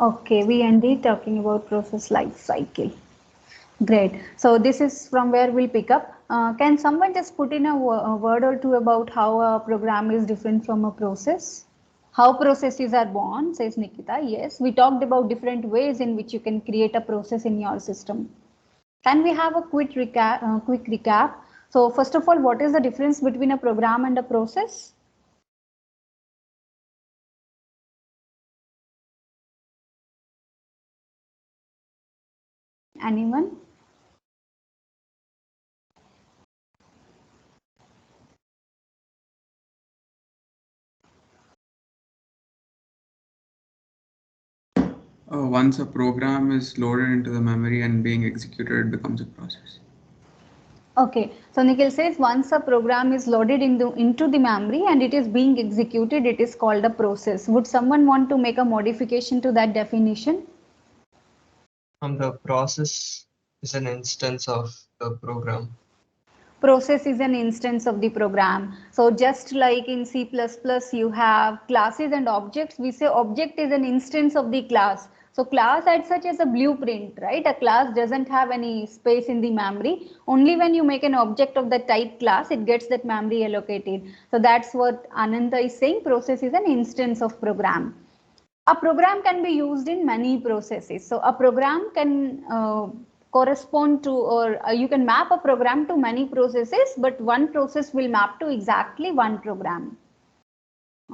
Okay, we ended talking about process life cycle. Great. So this is from where we'll pick up. Can someone just put in a word or two about how a program is different from a process? How processes are born, says Nikita. Yes, we talked about different ways in which you can create a process in your system. Can we have a quick recap? So first of all, what is the difference between a program and a process? Anyone? Once a program is loaded into the memory and being executed, it becomes a process. Okay, so Nikhil says once a program is loaded into the memory and it is being executed, it is called a process. Would someone want to make a modification to that definition? The process is an instance of the program. Process is an instance of the program. So just like in C++, you have classes and objects. We say object is an instance of the class. So class as such as a blueprint, right? A class doesn't have any space in the memory. Only when you make an object of the type class, it gets that memory allocated. So that's what Ananda is saying. Process is an instance of program. A program can be used in many processes. So a program can correspond to, or you can map a program to many processes, but one process will map to exactly one program.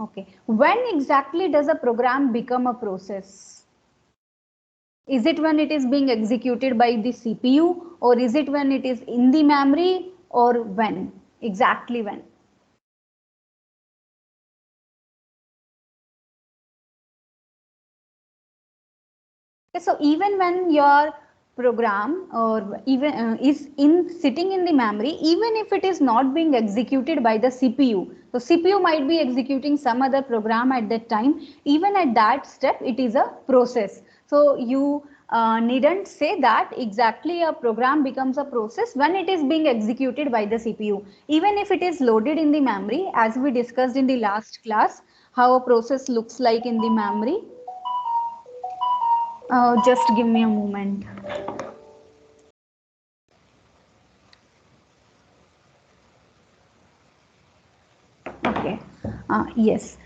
Okay. When exactly does a program become a process? Is it when it is being executed by the CPU, or is it when it is in the memory, or when? Exactly when? So even when your program or even is in sitting in the memory, even if it is not being executed by the CPU, so CPU might be executing some other program at that time, even at that step it is a process. So you needn't say that exactly a program becomes a process when it is being executed by the CPU. Even if it is loaded in the memory, as we discussed in the last class, how a process looks like in the memory. Just give me a moment. Okay. Yes.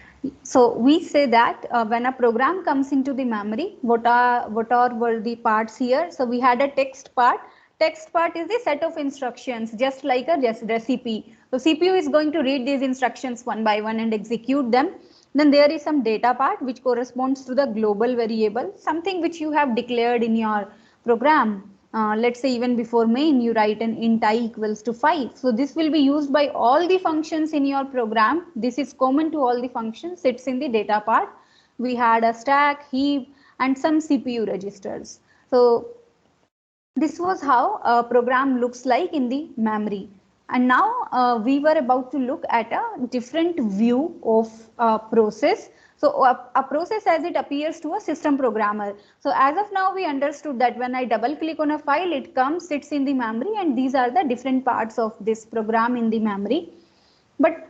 So we say that when a program comes into the memory, what are were the parts here? So we had a text part. Text part is the set of instructions, just like a recipe. So CPU is going to read these instructions one by one and execute them. Then there is some data part which corresponds to the global variable, something which you have declared in your program. Let's say even before main you write an int I equals to 5. So this will be used by all the functions in your program. This is common to all the functions, sits in the data part. We had a stack, heap and some CPU registers. So this was how a program looks like in the memory. And now we were about to look at a different view of a process. So a process as it appears to a system programmer. So as of now we understood that when I double click on a file, it comes, sits in the memory, and these are the different parts of this program in the memory. But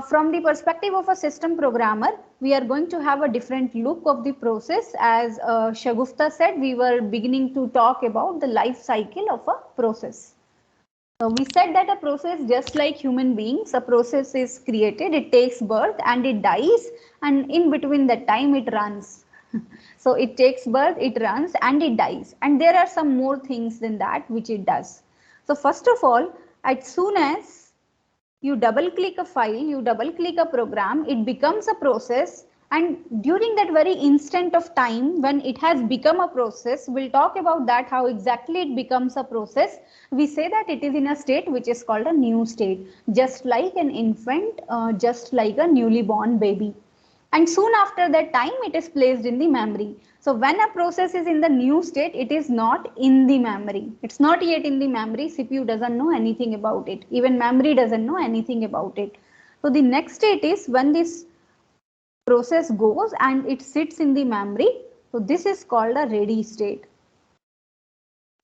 from the perspective of a system programmer, we are going to have a different look of the process. As Shagufta said, we were beginning to talk about the life cycle of a process. So we said that a process, just like human beings, a process is created, it takes birth and it dies, and in between that time it runs. So it takes birth, it runs and it dies, and there are some more things than that which it does. So first of all, as soon as you double click a file, you double click a program, it becomes a process, and during that very instant of time when it has become a process, we'll talk about that, how exactly it becomes a process. We say that it is in a state which is called a new state, just like an infant, just like a newly born baby. And soon after that time it is placed in the memory. So when a process is in the new state, it is not in the memory. It's not yet in the memory. CPU doesn't know anything about it. Even memory doesn't know anything about it. So the next state is when this process goes and it sits in the memory. So this is called a ready state.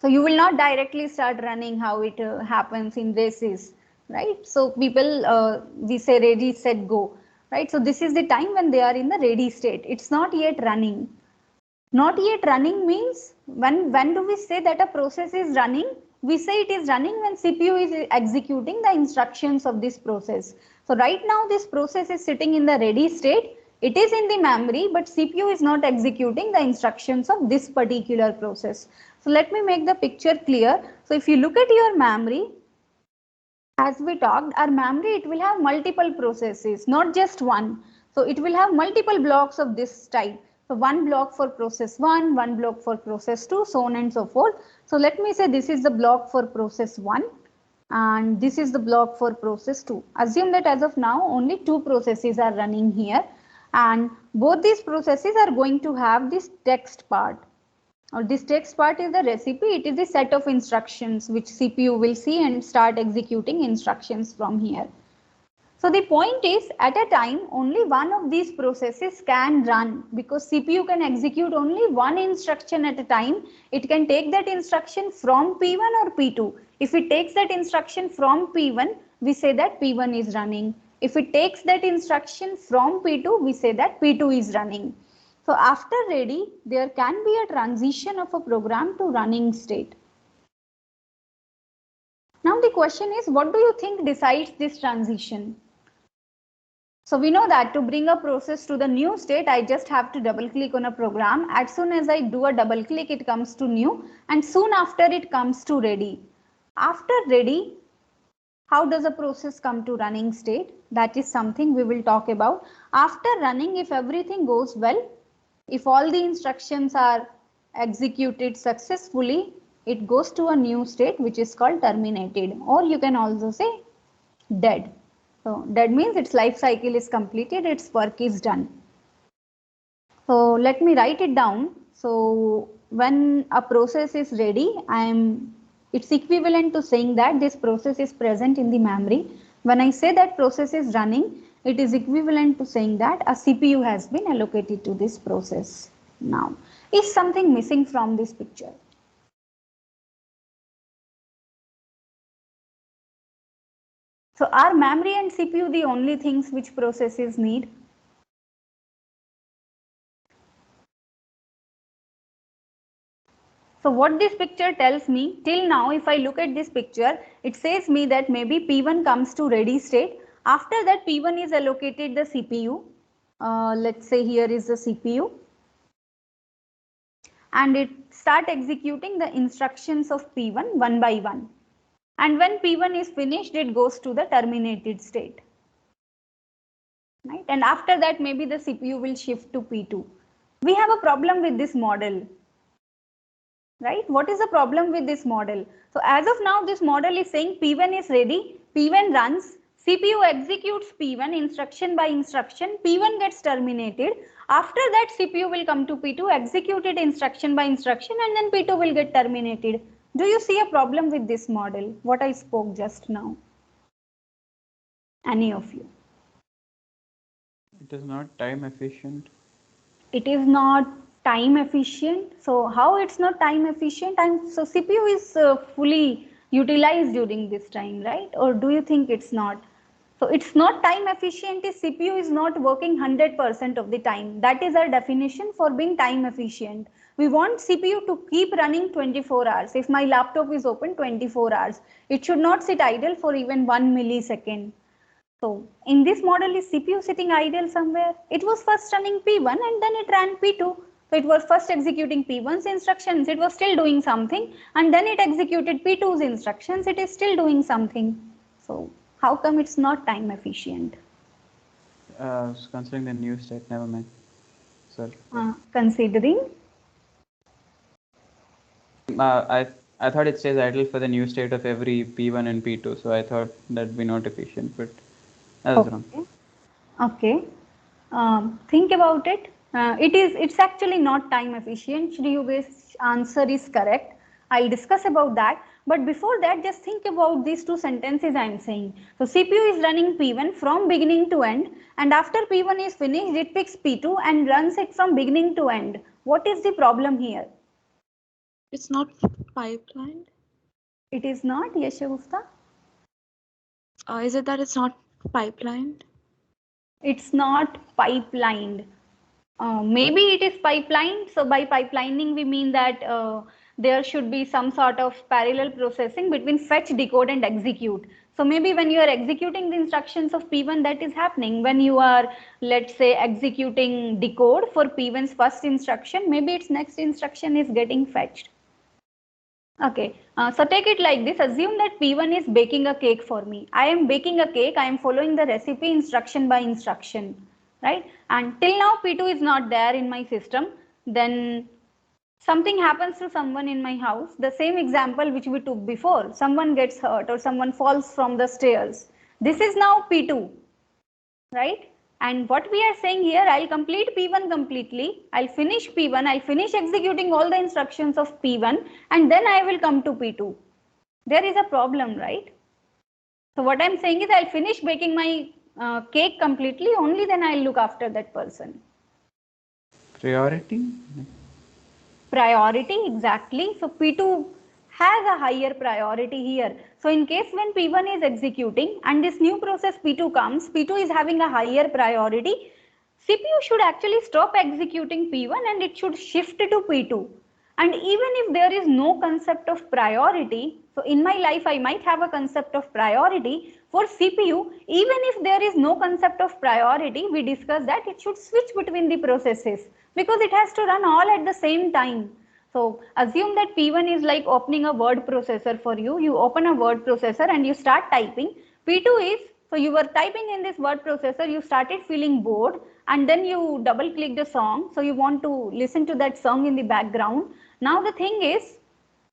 So you will not directly start running how it happens in races, right? So people, we say ready, set, go, right? So this is the time when they are in the ready state. It's not yet running. Not yet running means when do we say that a process is running? We say it is running when CPU is executing the instructions of this process. So right now this process is sitting in the ready state. It is in the memory, but CPU is not executing the instructions of this particular process. So let me make the picture clear. So if you look at your memory, as we talked, our memory, it will have multiple processes, not just one. So it will have multiple blocks of this type. So one block for process 1, one block for process 2, so on and so forth. So let me say this is the block for process 1 and this is the block for process 2. Assume that as of now only two processes are running here and both these processes are going to have this text part. Or this text part is the recipe, it is the set of instructions which CPU will see and start executing instructions from here. So the point is at a time only one of these processes can run because CPU can execute only one instruction at a time. It can take that instruction from P1 or P2. If it takes that instruction from P1, we say that P1 is running. If it takes that instruction from P2, we say that P2 is running. So after ready, there can be a transition of a program to running state. Now the question is, what do you think decides this transition? So we know that to bring a process to the new state, I just have to double click on a program. As soon as I do a double click, it comes to new and soon after it comes to ready. After ready, how does a process come to running state? That is something we will talk about. After running, if everything goes well, if all the instructions are executed successfully, it goes to a new state which is called terminated, or you can also say dead. So dead means its life cycle is completed, its work is done. So let me write it down. So when a process is ready, it's equivalent to saying that this process is present in the memory. When I say that process is running, it is equivalent to saying that a CPU has been allocated to this process. Now, is something missing from this picture? So are memory and CPU the only things which processes need? So what this picture tells me, till now if I look at this picture, it says me that maybe P1 comes to ready state. After that P1 is allocated the CPU. Let's say here is the CPU. And it start executing the instructions of P1 one by one. And when P1 is finished, it goes to the terminated state. Right? And after that maybe the CPU will shift to P2. We have a problem with this model. Right? What is the problem with this model? So as of now, this model is saying P1 is ready, P1 runs, CPU executes P1 instruction by instruction, P1 gets terminated. After that, CPU will come to P2, execute it instruction by instruction, and then P2 will get terminated. Do you see a problem with this model? What I spoke just now? Any of you? It is not time efficient. It is not time efficient. So how it's not time efficient? And so CPU is fully utilized during this time, right? Or do you think it's not? So it's not time efficient if CPU is not working 100% of the time. That is our definition for being time efficient. We want CPU to keep running 24 hours. If my laptop is open 24 hours, it should not sit idle for even 1 millisecond. So in this model, is CPU sitting idle somewhere? It was first running P1 and then it ran P2. So it was first executing P1's instructions, it was still doing something, and then it executed P2's instructions, it is still doing something. So how come it's not time efficient? Considering the new state, never mind. Sorry. Considering? I thought it says idle for the new state of every P1 and P2, so I thought that'd be not efficient, but that was wrong. Okay. Think about it. It's actually not time efficient. Shreyu-based answer is correct. I'll discuss about that. But before that, just think about these two sentences I'm saying. So CPU is running P1 from beginning to end, and after P1 is finished, it picks P2 and runs it from beginning to end. What is the problem here? It's not pipelined. It is not, Yashagupta? Is it that it's not pipelined? It's not pipelined. Maybe it is pipeline. So by pipelining, we mean that there should be some sort of parallel processing between fetch, decode, and execute. So maybe when you are executing the instructions of P1, that is happening. When you are, let's say, executing decode for P1's first instruction, maybe its next instruction is getting fetched. Okay, so take it like this. Assume that P1 is baking a cake for me. I am baking a cake. I am following the recipe instruction by instruction, right? And till now P2 is not there in my system. Then something happens to someone in my house. The same example which we took before. Someone gets hurt or someone falls from the stairs. This is now P2, right? And what we are saying here, I'll complete P1 completely, I'll finish P1, I'll finish executing all the instructions of P1 and then I will come to P2. There is a problem, right? So what I'm saying is I'll finish baking my cake completely, only then I'll look after that person. Priority? Priority, exactly. So P2 has a higher priority here. So in case when P1 is executing and this new process P2 comes, P2 is having a higher priority, CPU should actually stop executing P1 and it should shift to P2. And even if there is no concept of priority, so in my life I might have a concept of priority, for CPU, even if there is no concept of priority, we discussed that it should switch between the processes because it has to run all at the same time. So assume that P1 is like opening a word processor for you. You open a word processor and you start typing. P2 is, so you were typing in this word processor, you started feeling bored and then you double click the song. So you want to listen to that song in the background. Now the thing is,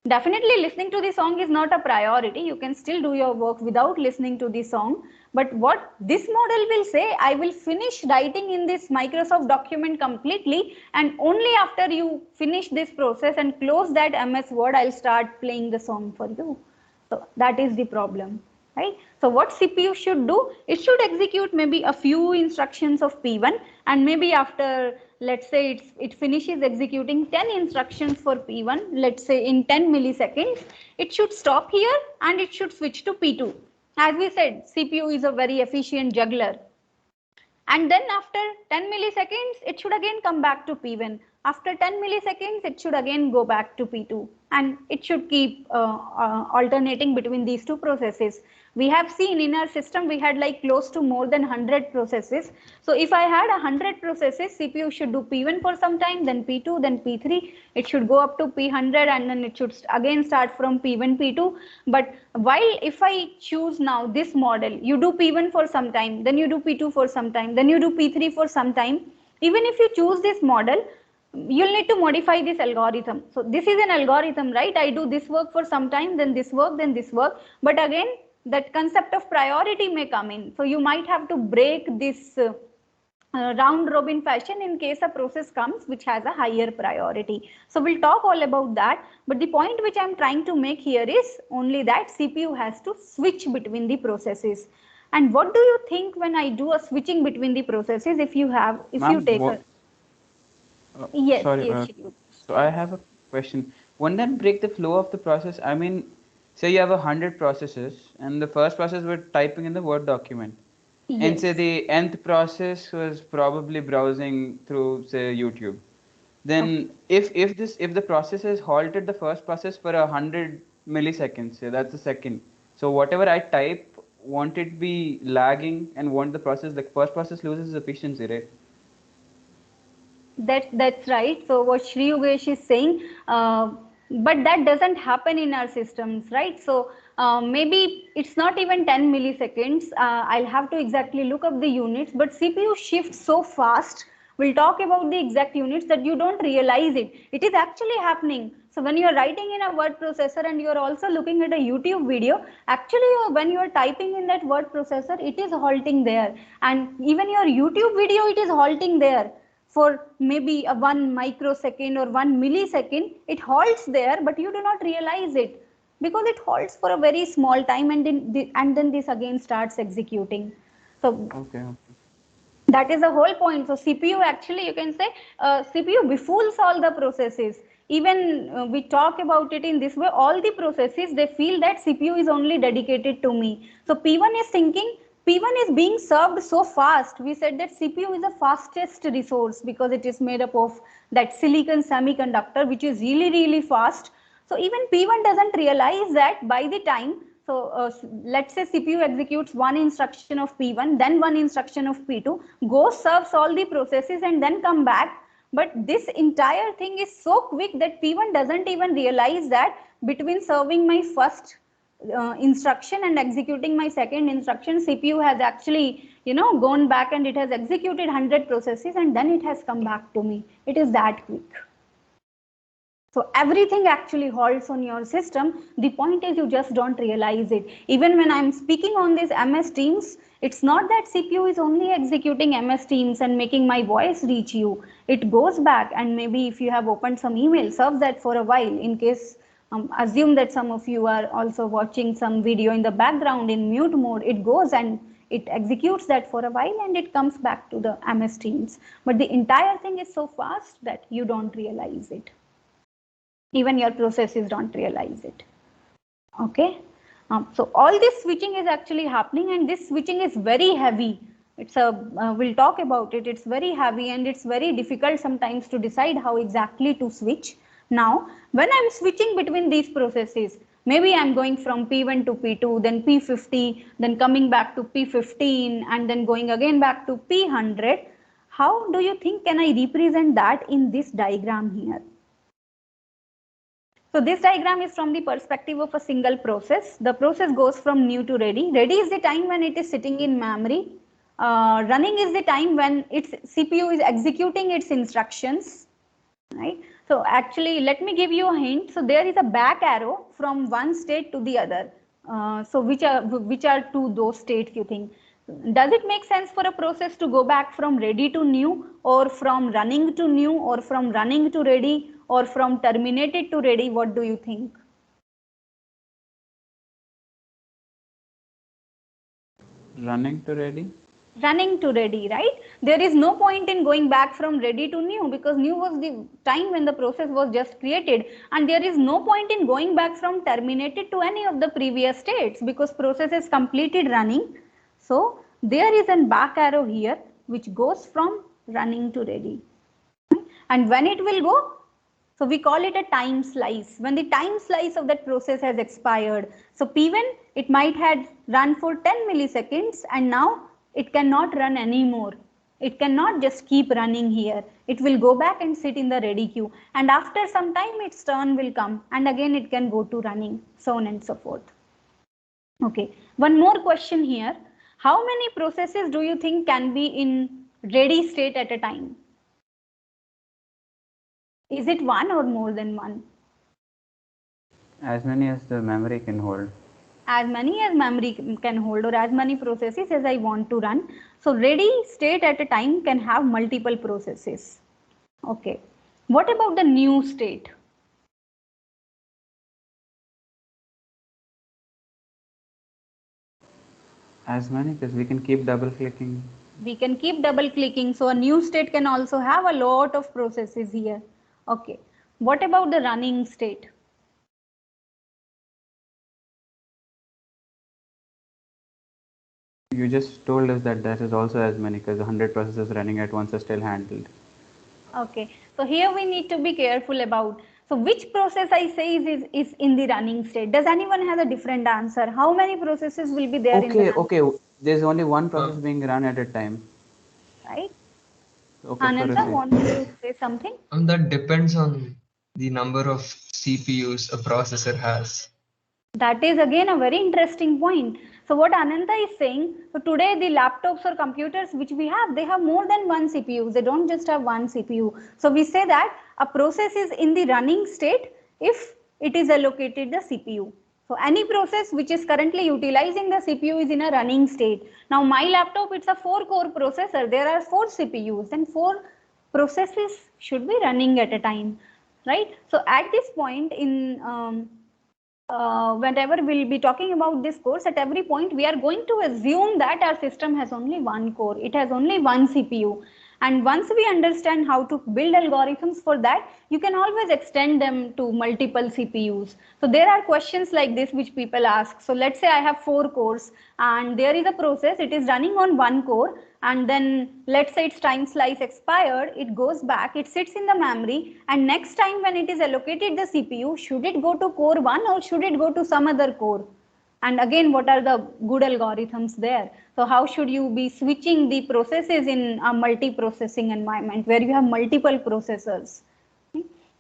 definitely listening to the song is not a priority. You can still do your work without listening to the song. But what this model will say, I will finish writing in this Microsoft document completely and only after you finish this process and close that MS Word, I'll start playing the song for you. So that is the problem, right? So what CPU should do, it should execute maybe a few instructions of P1 and maybe after, let's say it finishes executing 10 instructions for P1, let's say in 10 milliseconds, it should stop here and it should switch to P2. As we said, CPU is a very efficient juggler. And then after 10 milliseconds, it should again come back to P1. After 10 milliseconds, it should again go back to P2 and it should keep alternating between these two processes. We have seen in our system, we had like close to more than 100 processes. So if I had 100 processes, CPU should do P1 for some time, then P2, then P3. It should go up to P100 and then it should again start from P1, P2. But while if I choose now this model, you do P1 for some time, then you do P2 for some time, then you do P3 for some time. Even if you choose this model, you'll need to modify this algorithm. So this is an algorithm, right? I do this work for some time, then this work, then this work. But again, that concept of priority may come in. So you might have to break this round robin fashion in case a process comes which has a higher priority. So we'll talk all about that. But the point which I'm trying to make here is only that CPU has to switch between the processes. And what do you think when I do a switching between the processes? If you take a yes, Sorry. yes, Shreya. So I have a question. Wouldn't that break the flow of the process? I mean, say you have 100 processes, and the first process were typing in the Word document, and say Yes. the nth process was probably browsing through, say, YouTube. Okay. Then, if the process has halted the first process for 100 milliseconds, say that's the second. So whatever I type, won't it be lagging, and won't the first process loses efficiency, right? That's right. So what Shri Yogesh is saying, but that doesn't happen in our systems, right? So maybe it's not even 10 milliseconds. I'll have to exactly look up the units, but CPU shifts so fast. We'll talk about the exact units that you don't realize it. It is actually happening. So when you're writing in a word processor and you're also looking at a YouTube video, actually when you're typing in that word processor, it is halting there. And even your YouTube video, it is halting there for maybe a 1 microsecond or 1 millisecond. It halts there, but you do not realize it because it halts for a very small time and then this again starts executing. So Okay. that is the whole point. So CPU actually, you can say, CPU befools all the processes. Even we talk about it in this way, all the processes, they feel that CPU is only dedicated to me. So P1 is thinking P1 is being served so fast. We said that CPU is the fastest resource because it is made up of that silicon semiconductor, which is really, really fast. So even P1 doesn't realize that by the time, so let's say CPU executes one instruction of P1, then one instruction of P2, goes, serves all the processes and then come back. But this entire thing is so quick that P1 doesn't even realize that between serving my first instruction and executing my second instruction, CPU has actually, gone back and it has executed 100 processes and then it has come back to me. It is that quick. So everything actually halts on your system. The point is you just don't realize it. Even when I'm speaking on this MS Teams, it's not that CPU is only executing MS Teams and making my voice reach you. It goes back and maybe if you have opened some email, serve that for a while in case, assume that some of you are also watching some video in the background in mute mode. It goes and it executes that for a while and it comes back to the MS Teams. But the entire thing is so fast that you don't realize it. Even your processes don't realize it. Okay. So all this switching is actually happening and this switching is very heavy. It's we'll talk about it. It's very heavy and it's very difficult sometimes to decide how exactly to switch. Now, when I'm switching between these processes, maybe I'm going from P1 to P2, then P50, then coming back to P15 and then going again back to P100. How do you think can I represent that in this diagram here? So this diagram is from the perspective of a single process. The process goes from new to ready. Ready is the time when it is sitting in memory. Running is the time when its CPU is executing its instructions, right? So actually, let me give you a hint. So there is a back arrow from one state to the other. So which are two those states you think? Does it make sense for a process to go back from ready to new, or from running to new, or from running to ready, or from terminated to ready? What do you think? Running to ready? Running to ready, right? There is no point in going back from ready to new because new was the time when the process was just created, and there is no point in going back from terminated to any of the previous states because process is completed running. So there is a back arrow here which goes from running to ready, and when it will go, so we call it a time slice. When the time slice of that process has expired, so P1, it might have run for 10 milliseconds and now it cannot run anymore. It cannot just keep running here. It will go back and sit in the ready queue, and after some time its turn will come and again it can go to running, so on and so forth. Okay, one more question here. How many processes do you think can be in ready state at a time? Is it one or more than one? As many as the memory can hold. As many as memory can hold, or as many processes as I want to run. So ready state at a time can have multiple processes. Okay. What about the new state? As many, because we can keep double clicking. We can keep double clicking. So a new state can also have a lot of processes here. Okay. What about the running state? You just told us that that is also as many because 100 processes running at once are still handled. Okay, so here we need to be careful about, so which process I say is in the running state. Does anyone have a different answer? How many processes will be there in the running? Okay. There's only one process being run at a time. Right? Okay, Ananta, proceed. want to say something? That depends on the number of CPUs a processor has. That is again a very interesting point. So what Ananta is saying, so today the laptops or computers which we have, they have more than one CPU. They don't just have one CPU. So we say that a process is in the running state if it is allocated the CPU. So any process which is currently utilizing the CPU is in a running state. Now my laptop, it's a 4-core processor. There are 4 CPUs and 4 processes should be running at a time, right? So at this point in whenever we'll be talking about this course, at every point we are going to assume that our system has only one core, it has only one CPU. And once we understand how to build algorithms for that, you can always extend them to multiple CPUs. So there are questions like this which people ask. So let's say I have 4 cores and there is a process, it is running on 1 core, and then let's say its time slice expired, it goes back, it sits in the memory, and next time when it is allocated the CPU, should it go to core 1 or should it go to some other core? And again, what are the good algorithms there? So how should you be switching the processes in a multi-processing environment where you have multiple processors?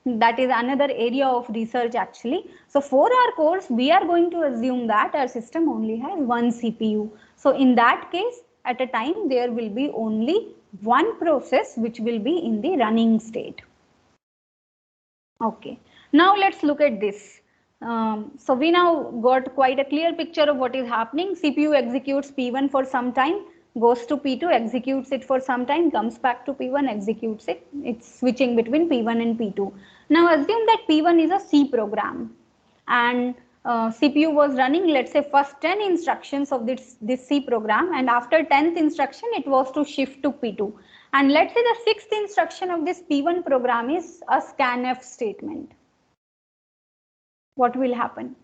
That is another area of research actually. So for our course, we are going to assume that our system only has one CPU. So in that case, at a time, there will be only one process which will be in the running state. Okay, now let's look at this. So we now got quite a clear picture of what is happening. CPU executes P1 for some time, goes to P2, executes it for some time, comes back to P1, executes it. It's switching between P1 and P2. Now assume that P1 is a C program and CPU was running, let's say, first 10 instructions of this C program, and after 10th instruction it was to shift to P2. And let's say the 6th instruction of this P1 program is a scanf statement. What will happen?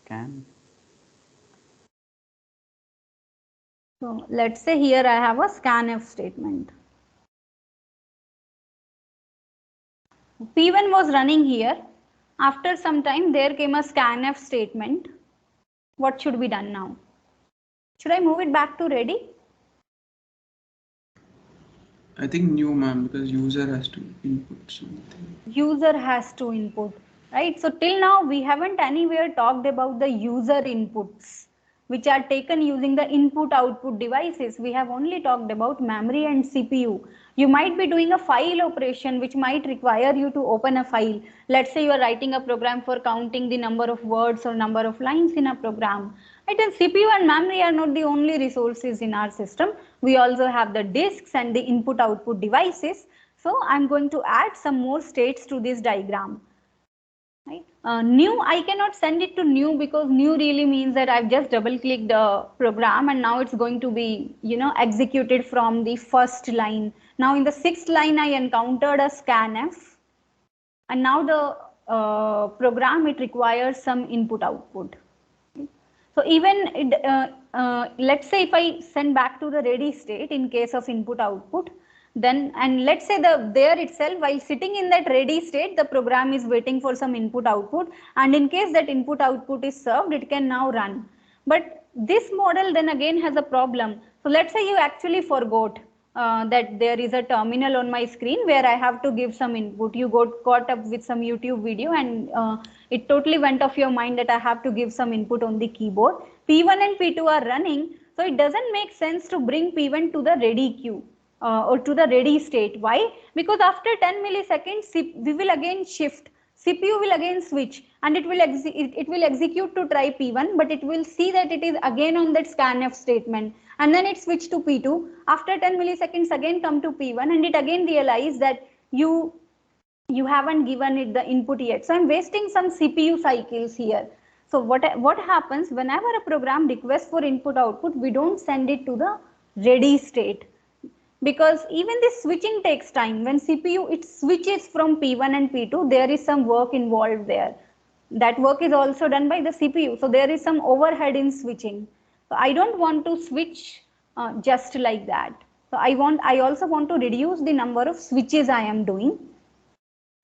Scan. So let's say here I have a scanf statement. P1 was running here. After some time there came a scanf statement. What should be done now? Should I move it back to ready? I think new, ma'am, because user has to input something. User has to input, right? So till now we haven't anywhere talked about the user inputs which are taken using the input output devices. We have only talked about memory and CPU. You might be doing a file operation which might require you to open a file. Let's say you are writing a program for counting the number of words or number of lines in a program. Right? And CPU and memory are not the only resources in our system. We also have the disks and the input output devices. So I'm going to add some more states to this diagram. Right? New, I cannot send it to new because new really means that I've just double clicked the program and now it's going to be, executed from the first line. Now in the 6th line I encountered a scanf, and now the program, it requires some input output. So even let's say if I send back to the ready state in case of input output, then, and let's say there itself, while sitting in that ready state, the program is waiting for some input output, and in case that input output is served, it can now run. But this model then again has a problem. So let's say you actually forgot that there is a terminal on my screen where I have to give some input. You got caught up with some YouTube video and it totally went off your mind that I have to give some input on the keyboard. P1 and P2 are running, so it doesn't make sense to bring P1 to the ready queue or to the ready state. Why? Because after 10 milliseconds, we will again shift. CPU will again switch and it will execute to try P1, but it will see that it is again on that scanf statement, and then it switch to P2. After 10 milliseconds again come to P1 and it again realize that you haven't given it the input yet. So I'm wasting some CPU cycles here. So what happens whenever a program requests for input output, we don't send it to the ready state, because even this switching takes time. When CPU, it switches from P1 and P2, there is some work involved there. That work is also done by the CPU. So there is some overhead in switching. So I don't want to switch just like that. So I also want to reduce the number of switches I am doing.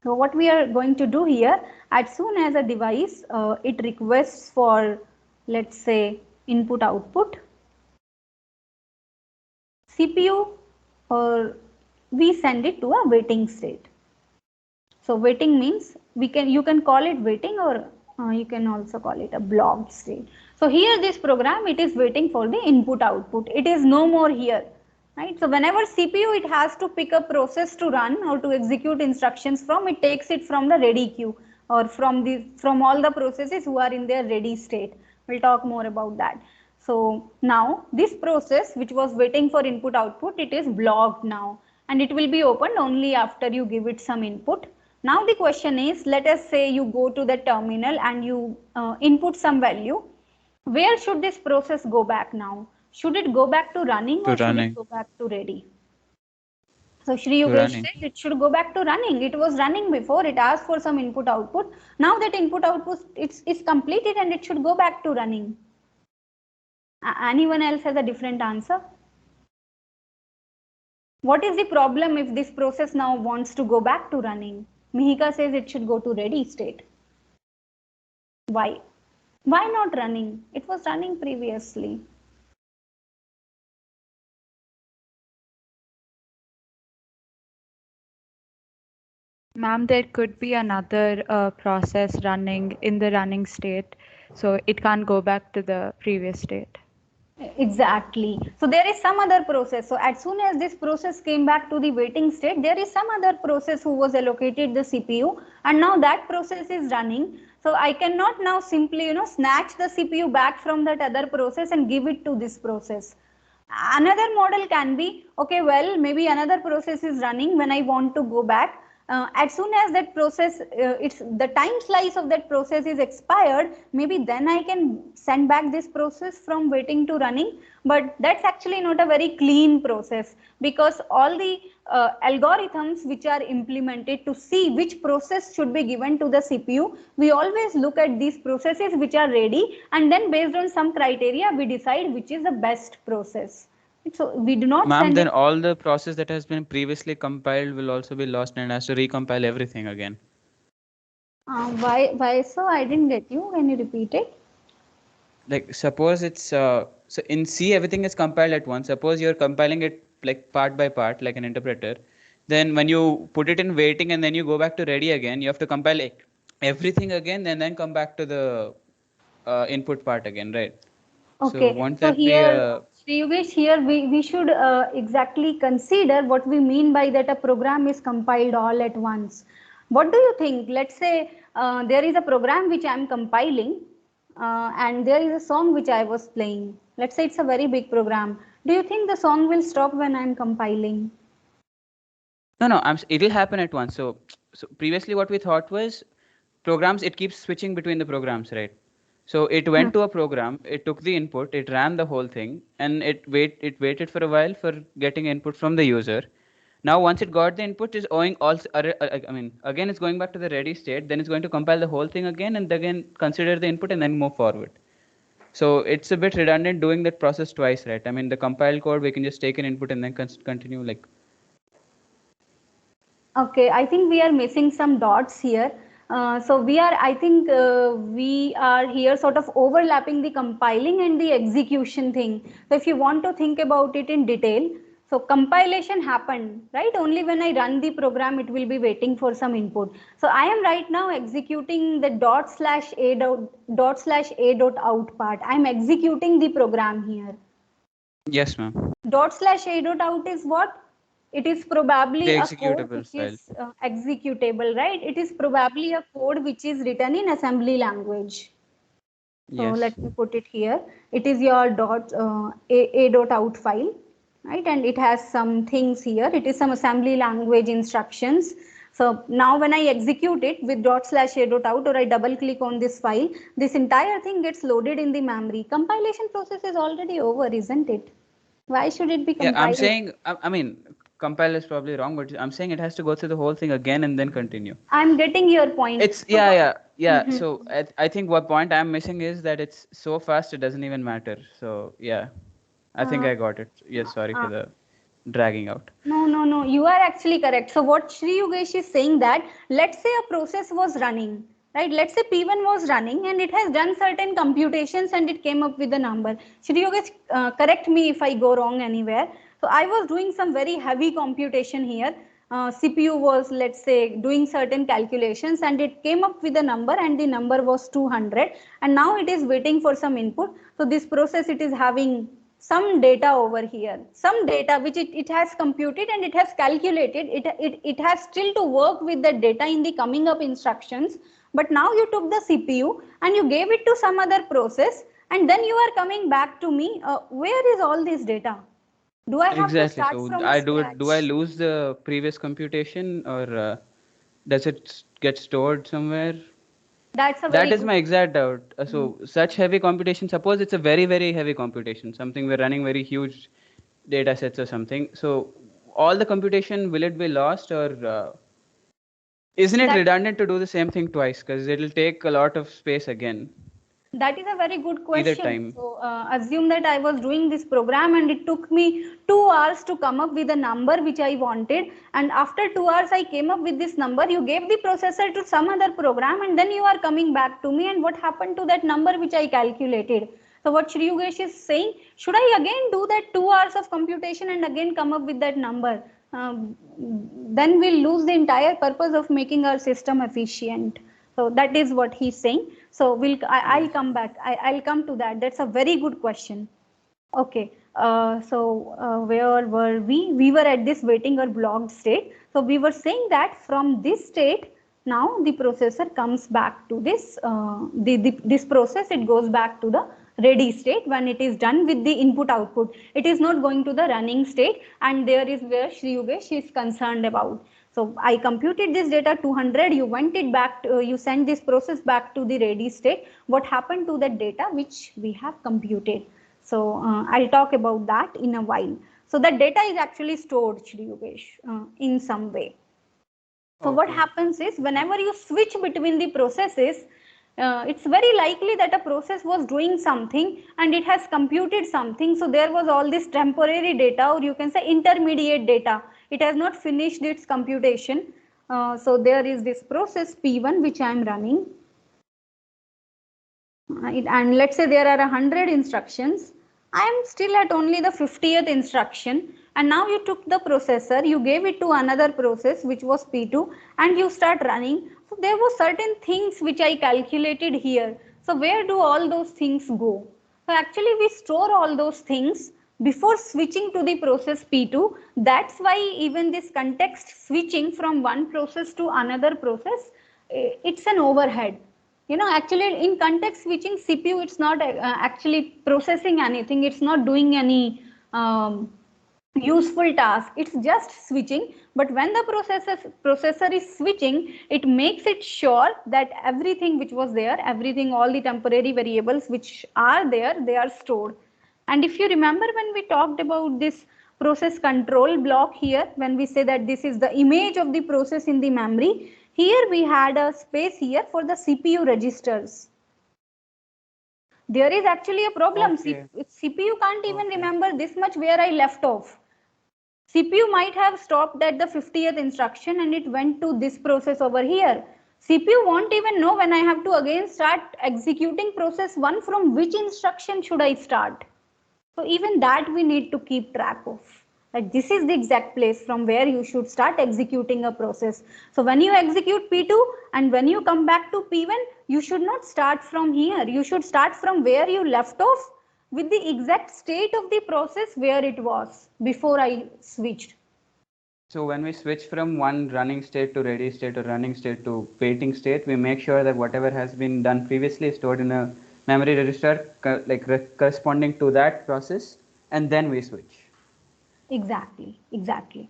So what we are going to do here, as soon as a device, it requests for, let's say, input output, CPU, or we send it to a waiting state. So waiting means you can call it waiting, or you can also call it a blocked state. So here this program, it is waiting for the input output. It is no more here, right? So whenever CPU, it has to pick a process to run or to execute instructions from, it takes it from the ready queue or from all the processes who are in their ready state. We'll talk more about that. So now this process which was waiting for input output, it is blocked now, and it will be opened only after you give it some input. Now the question is, let us say you go to the terminal and you input some value. Where should this process go back now? Should it go back to running To or should it running. go back to ready? So Shri To Yogesh running. says it should go back to running. It was running before, it asked for some input output. Now that input output is completed and it should go back to running. Anyone else has a different answer? What is the problem if this process now wants to go back to running? Mihika says it should go to ready state. Why? Why not running? It was running previously. Ma'am, there could be another process running in the running state, so it can't go back to the previous state. Exactly. So there is some other process. So as soon as this process came back to the waiting state, there is some other process who was allocated the CPU, and now that process is running. So I cannot now simply, snatch the CPU back from that other process and give it to this process. Another model can be, okay, well, maybe another process is running when I want to go back. As soon as that process, it's the time slice of that process is expired, maybe then I can send back this process from waiting to running. But that's actually not a very clean process, because all the algorithms which are implemented to see which process should be given to the CPU, we always look at these processes which are ready, and then based on some criteria we decide which is the best process. So we do not Ma'am, send then it. all the process that has been previously compiled will also be lost and has to recompile everything again. Why so? I didn't get you. Can you repeat it? Like suppose it's so in C everything is compiled at once. Suppose you're compiling it like part by part, like an interpreter. Then when you put it in waiting and then you go back to ready again, you have to compile everything again and then come back to the input part again, right? So Okay, won't so that be here, a Sri Yogesh, here we should exactly consider what we mean by that a program is compiled all at once. What do you think? Let's say there is a program which I am compiling and there is a song which I was playing. Let's say it's a very big program. Do you think the song will stop when I am compiling? no, it'll happen at once. So previously what we thought was programs, it keeps switching between the programs, right? So it Hmm. went to a program, it took the input, it ran the whole thing, and it waited for a while for getting input from the user. Now once it got the input, is owing also, I mean, again it's going back to the ready state, then it's going to compile the whole thing again and again consider the input and then move forward. So it's a bit redundant doing that process twice, right? I mean, the compiled code, we can just take an input and then continue like. Okay, I think we are missing some dots here. I think we are here sort of overlapping the compiling and the execution thing. So if you want to think about it in detail, so compilation happened, right? Only when I run the program, it will be waiting for some input. So I am right now executing the dot slash a dot out part. I am executing the program here. Yes, ma'am. Dot slash a dot out is what? It is probably The a code executable which file. is executable, right? It is probably a code which is written in assembly language. So Yes. let me put it here. It is your a dot out file, right? And it has some things here. It is some assembly language instructions. So now when I execute it with dot slash a dot out, or I double click on this file, this entire thing gets loaded in the memory. Compilation process is already over, isn't it? Why should it be Yeah, I'm compiled? saying, I mean, compile is probably wrong, but I'm saying it has to go through the whole thing again and then continue. I'm getting your point. It's, So what? yeah. Mhm. So I think what point I'm missing is that it's so fast it doesn't even matter. So yeah, I think Uh, I got it. Yes, sorry for uh, the dragging out. no. You are actually correct. So what Shri Yogesh is saying that, let's say a process was running, right? Let's say P1 was running and it has done certain computations and it came up with a number. Shri Yogesh, correct me if I go wrong anywhere. So I was doing some very heavy computation here. CPU was, let's say, doing certain calculations and it came up with a number and the number was 200, and now it is waiting for some input. So this process, it is having some data over here, some data which it has computed and it has calculated. It has still to work with the data in the coming up instructions. But now you took the CPU and you gave it to some other process, and then you are coming back to me. Where is all this data? Do I have to Exactly. start So from I do I scratch? lose the previous computation or Does it get stored somewhere? That's a very That is good. my exact doubt. So such heavy computation, suppose it's a very, very heavy computation, something we're running very huge data sets or something. So all the computation, will it be lost, or isn't it That redundant to do the same thing twice? Because it'll take a lot of space again, That is a very good either question. time. So assume that I was doing this program and it took me 2 hours to come up with a number which I wanted, and after 2 hours I came up with this number. You gave the processor to some other program and then you are coming back to me, and what happened to that number which I calculated? So what Shri Yogesh is saying, should I again do that 2 hours of computation and again come up with that number? Then we'll lose the entire purpose of making our system efficient. So that is what he's saying. So I'll come back. I'll come to that. That's a very good question. Okay. Where were we? We were at this waiting or blocked state. So we were saying that from this state, now the processor comes back to this this process. It goes back to the ready state when it is done with the input output. It is not going to the running state, and there is where Shri Yogesh is concerned about. So I computed this data 200. You went it back. You sent this process back to the ready state. What happened to that data which we have computed? So I'll talk about that in a while. So that data is actually stored, Shri Yogesh, in some way. So what Okay. happens is whenever you switch between the processes, it's very likely that a process was doing something and it has computed something. So there was all this temporary data, or you can say intermediate data. It has not finished its computation. So there is this process P1 which I am running. And let's say there are 100 instructions. I am still at only the 50th instruction, and now you took the processor, you gave it to another process which was P2, and you start running. So there were certain things which I calculated here. So where do all those things go? So actually we store all those things before switching to the process P2. That's why even this context switching from one process to another process, it's an overhead. Actually in context switching CPU, it's not actually processing anything, it's not doing any useful task, it's just switching. But when the processor is switching, it makes it sure that everything which was there, everything, all the temporary variables which are there, they are stored. And if you remember, when we talked about this process control block here, when we say that this is the image of the process in the memory, here we had a space here for the CPU registers. There is actually a problem. Okay. CPU can't even Okay. remember this much where I left off. CPU might have stopped at the 50th instruction and it went to this process over here. CPU won't even know when I have to again start executing process 1, from which instruction should I start. So even that we need to keep track of. Like this is the exact place from where you should start executing a process. So when you execute P2 and when you come back to P1, you should not start from here. You should start from where you left off with the exact state of the process where it was before I switched. So when we switch from one running state to ready state or running state to waiting state, we make sure that whatever has been done previously is stored in a memory register corresponding to that process, and then we switch. Exactly, exactly.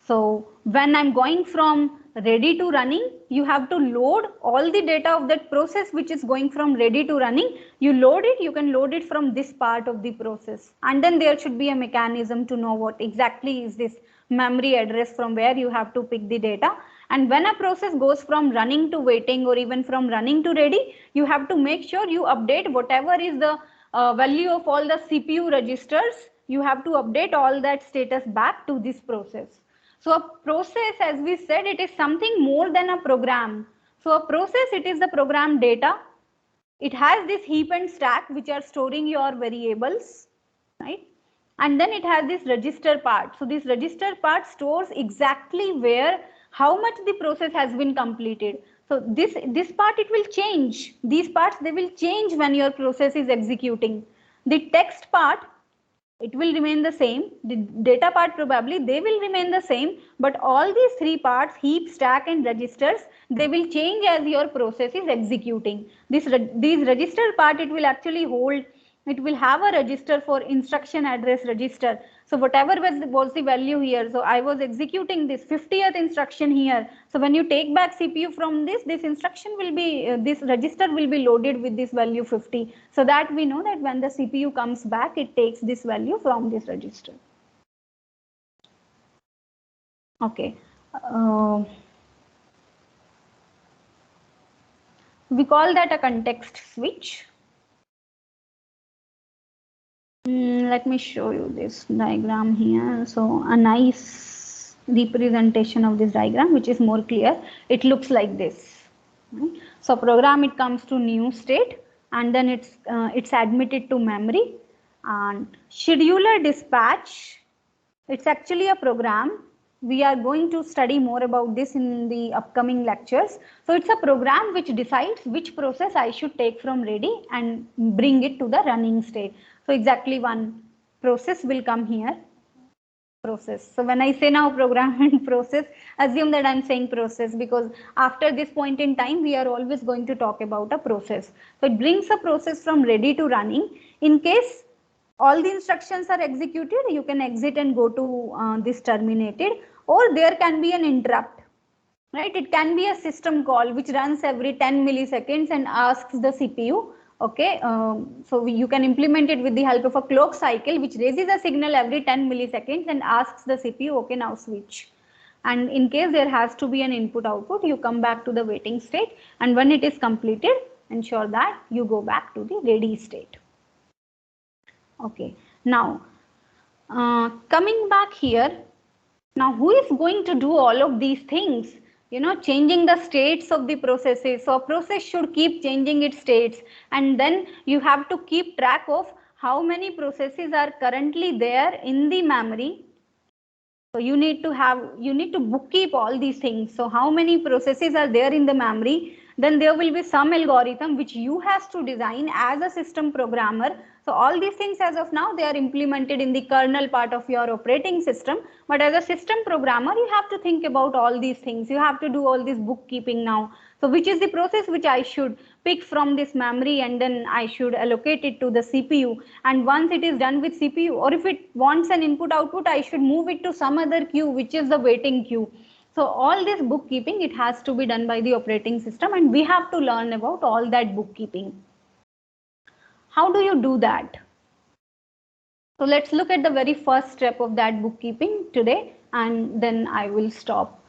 So when I'm going from ready to running, you have to load all the data of that process which is going from ready to running. You load it, you can load it from this part of the process. And then there should be a mechanism to know what exactly is this memory address from where you have to pick the data. And when a process goes from running to waiting, or even from running to ready, you have to make sure you update whatever is the value of all the CPU registers. You have to update all that status back to this process. So a process, as we said, it is something more than a program. So a process, it is the program data. It has this heap and stack which are storing your variables, right? And then it has this register part. So this register part stores exactly where, how much the process has been completed. So this part, it will change. These parts, they will change when your process is executing. The text part, it will remain the same. The data part, probably they will remain the same, but all these three parts, heap, stack and registers, they will change as your process is executing. These register part, it will actually hold it will have a register for instruction address register. So whatever was the value here, so I was executing this 50th instruction here. So when you take back CPU from this instruction will be, this register will be loaded with this value 50. So that we know that when the CPU comes back, it takes this value from this register. Okay. We call that a context switch. Let me show you this diagram here. So a nice representation of this diagram, which is more clear. It looks like this. So program, it comes to new state, and then it's admitted to memory. And scheduler dispatch, it's actually a program. We are going to study more about this in the upcoming lectures. So it's a program which decides which process I should take from ready and bring it to the running state. So exactly one process will come here, process. So when I say now program and process, assume that I'm saying process, because after this point in time, we are always going to talk about a process. So it brings a process from ready to running. In case all the instructions are executed, you can exit and go to this terminated, or there can be an interrupt. Right, it can be a system call which runs every 10 milliseconds and asks the CPU. Okay, so you can implement it with the help of a clock cycle which raises a signal every 10 milliseconds and asks the CPU, okay, now switch. And in case there has to be an input output, you come back to the waiting state, and when it is completed, ensure that you go back to the ready state. Okay, now coming back here, now who is going to do all of these things? You know, changing the states of the processes. So a process should keep changing its states, and then you have to keep track of how many processes are currently there in the memory. So you need to bookkeep all these things. So how many processes are there in the memory? Then there will be some algorithm which you have to design as a system programmer. So all these things as of now, they are implemented in the kernel part of your operating system. But as a system programmer, you have to think about all these things. You have to do all this bookkeeping now. So which is the process which I should pick from this memory, and then I should allocate it to the CPU. And once it is done with CPU, or if it wants an input output, I should move it to some other queue, which is the waiting queue. So all this bookkeeping, it has to be done by the operating system, and we have to learn about all that bookkeeping. How do you do that? So let's look at the very first step of that bookkeeping today, and then I will stop.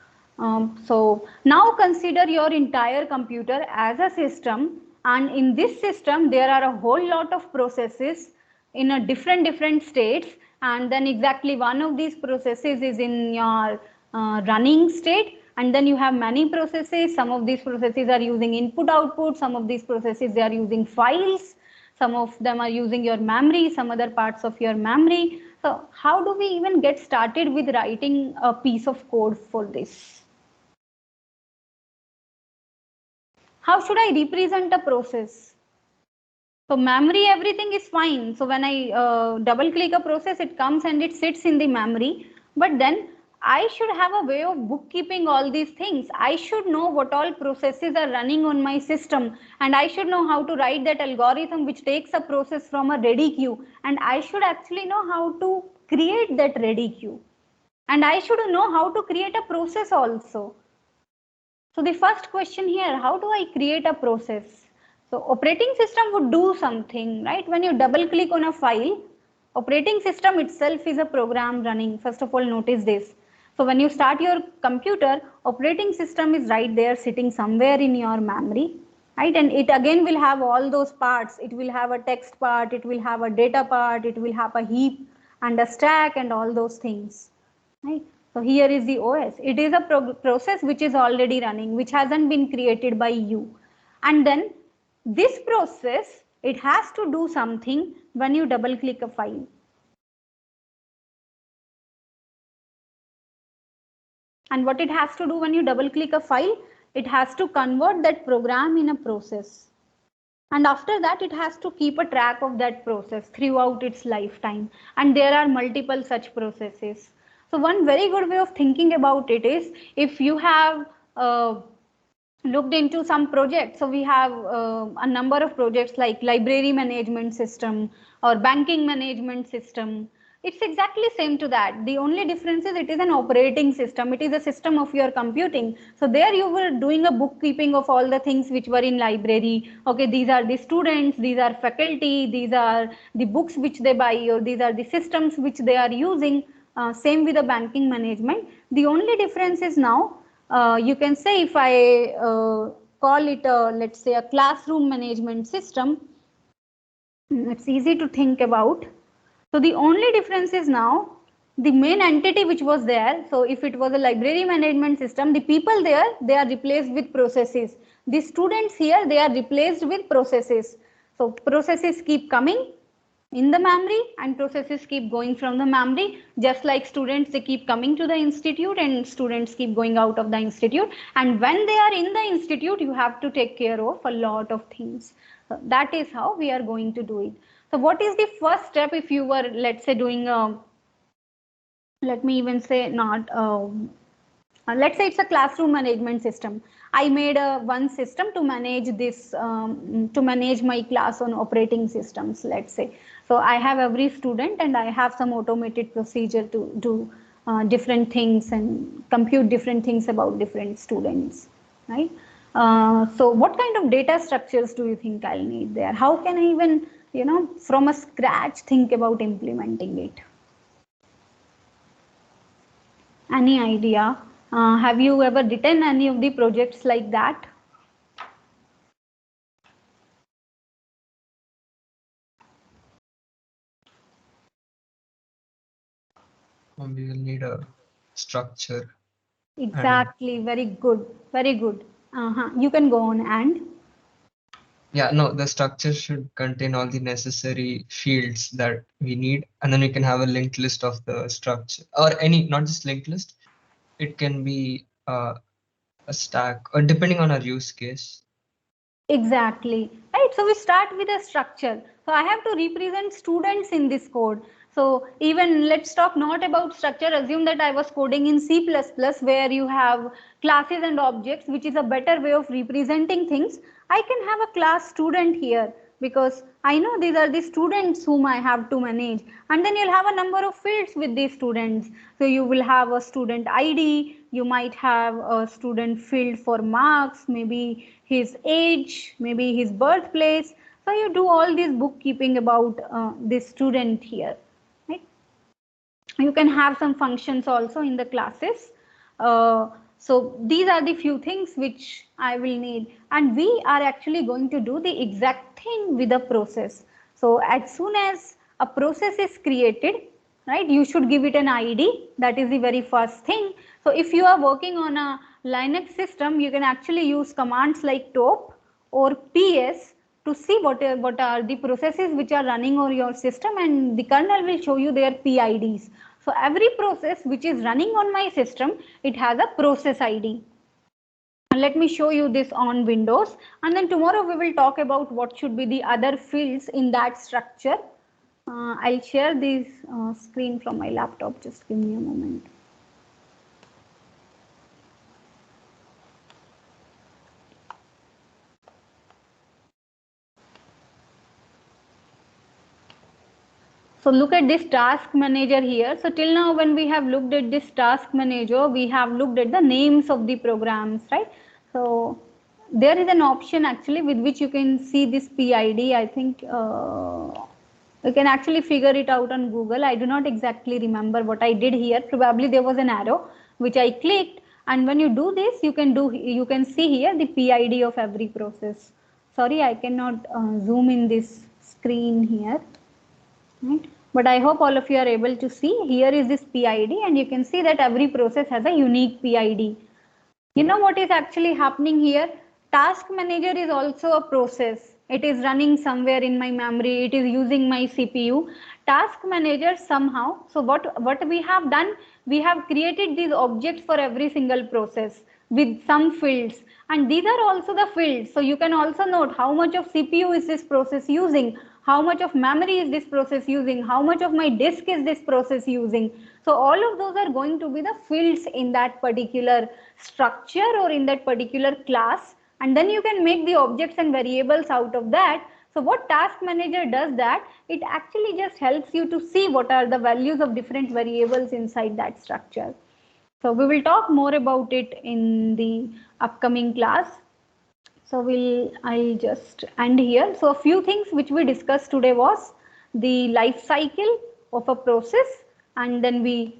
So now consider your entire computer as a system, and in this system there are a whole lot of processes in a different states, and then exactly one of these processes is in your running state, and then you have many processes. Some of these processes are using input output, some of these processes they are using files, some of them are using your memory, some other parts of your memory. So how do we even get started with writing a piece of code for this? How should I represent a process? So memory, everything is fine. So when I double click a process, it comes and it sits in the memory. But then I should have a way of bookkeeping all these things. I should know what all processes are running on my system, and I should know how to write that algorithm which takes a process from a ready queue, and I should actually know how to create that ready queue, and I should know how to create a process also. So the first question here, how do I create a process? So operating system would do something, right? When you double click on a file, operating system itself is a program running. First of all, notice this. So when you start your computer, operating system is right there sitting somewhere in your memory, right? And it again will have all those parts. It will have a text part, it will have a data part, it will have a heap and a stack and all those things, right? So here is the OS. It is a process which is already running, which hasn't been created by you. And then this process, it has to do something when you double click a file. And what it has to do when you double click a file, it has to convert that program in a process. And after that, it has to keep a track of that process throughout its lifetime. And there are multiple such processes. So one very good way of thinking about it is, if you have looked into some projects. So we have a number of projects like library management system or banking management system. It's exactly same to that. The only difference is it is an operating system. It is a system of your computing. So there you were doing a bookkeeping of all the things which were in library. Okay, these are the students, these are faculty, these are the books which they buy, or these are the systems which they are using. Same with the banking management. The only difference is now you can say, if I call it a, let's say, a classroom management system, it's easy to think about. So the only difference is now the main entity which was there. So if it was a library management system, the people there, they are replaced with processes. The students here, they are replaced with processes. So processes keep coming in the memory and processes keep going from the memory, just like students, they keep coming to the institute and students keep going out of the institute. And when they are in the institute, you have to take care of a lot of things. So that is how we are going to do it. So what is the first step if you were, let's say, doing a, let me even say not let's say it's a classroom management system. I made a one system to manage this, to manage my class on operating systems, let's say. So I have every student and I have some automated procedure to do different things and compute different things about different students, right? So what kind of data structures do you think I'll need there? How can I even, from a scratch think about implementing it? Any idea? Have you ever written any of the projects like that? We will need a structure. Exactly, very good, very good. You can go on. And Yeah, no, the structure should contain all the necessary fields that we need, and then we can have a linked list of the structure, or any, not just linked list. It can be a stack, or depending on our use case. exactly, right? So we start with a structure. So I have to represent students in this code. So even let's talk not about structure. Assume that I was coding in C++ where you have classes and objects, which is a better way of representing things. I can have a class student here because I know these are the students whom I have to manage, and then you'll have a number of fields with these students. So you will have a student ID, you might have a student field for marks, maybe his age, maybe his birthplace. So you do all this bookkeeping about this student here, right? You can have some functions also in the classes. So these are the few things which I will need, and we are actually going to do the exact thing with a process. So as soon as a process is created, right, you should give it an ID. That is the very first thing. So if you are working on a Linux system, you can actually use commands like top or ps to see what are the processes which are running on your system, and the kernel will show you their PIDs. So every process which is running on my system, it has a process ID. And let me show you this on Windows, and then tomorrow we will talk about what should be the other fields in that structure. I'll share this screen from my laptop, just give me a moment. So look at this task manager here. So till now when we have looked at this task manager, we have looked at the names of the programs, right? So there is an option actually with which you can see this PID. I think you can actually figure it out on Google. I do not exactly remember what I did here. Probably there was an arrow which I clicked, and when you do this, you can see here the PID of every process. Sorry, I cannot zoom in this screen here. Right? But I hope all of you are able to see. Here is this PID, and you can see that every process has a unique PID. You know what is actually happening here? Task manager is also a process. It is running somewhere in my memory. It is using my CPU. Task manager somehow. So what we have done? We have created these objects for every single process with some fields, And these are also the fields. So you can also note how much of CPU is this process using, how much of memory is this process using, how much of my disk is this process using. So all of those are going to be the fields in that particular structure or in that particular class, and then you can make the objects and variables out of that. So what task manager does that, it actually just helps you to see what are the values of different variables inside that structure. So we will talk more about it in the upcoming class. So I'll just end here. So a few things which we discussed today was the life cycle of a process, and then we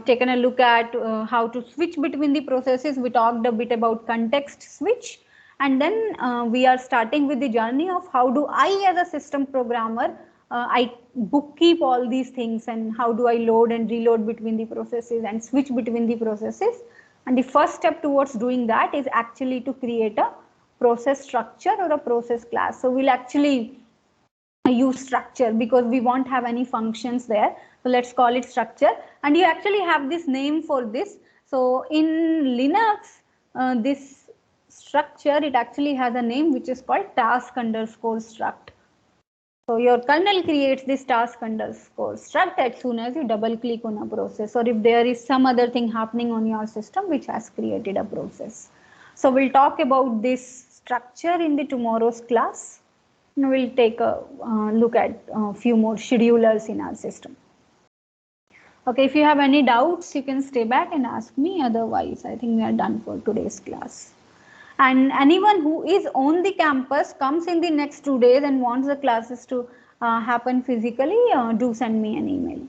taken a look at how to switch between the processes. We talked a bit about context switch, and then we are starting with the journey of how do I as a system programmer I bookkeep all these things, and how do I load and reload between the processes and switch between the processes. And the first step towards doing that is actually to create a process structure or a process class. So we'll actually use structure because we won't have any functions there. So let's call it structure, and you actually have this name for this. So in Linux, this structure, it actually has a name which is called task underscore struct. So your kernel creates this task underscore struct as soon as you double click on a process, or if there is some other thing happening on your system which has created a process. So we'll talk about this structure in the tomorrow's class. And we'll take a look at a few more schedulers in our system. Okay, if you have any doubts, you can stay back and ask me. Otherwise, I think we are done for today's class. And anyone who is on the campus comes in the next 2 days and wants the classes to happen physically, do send me an email.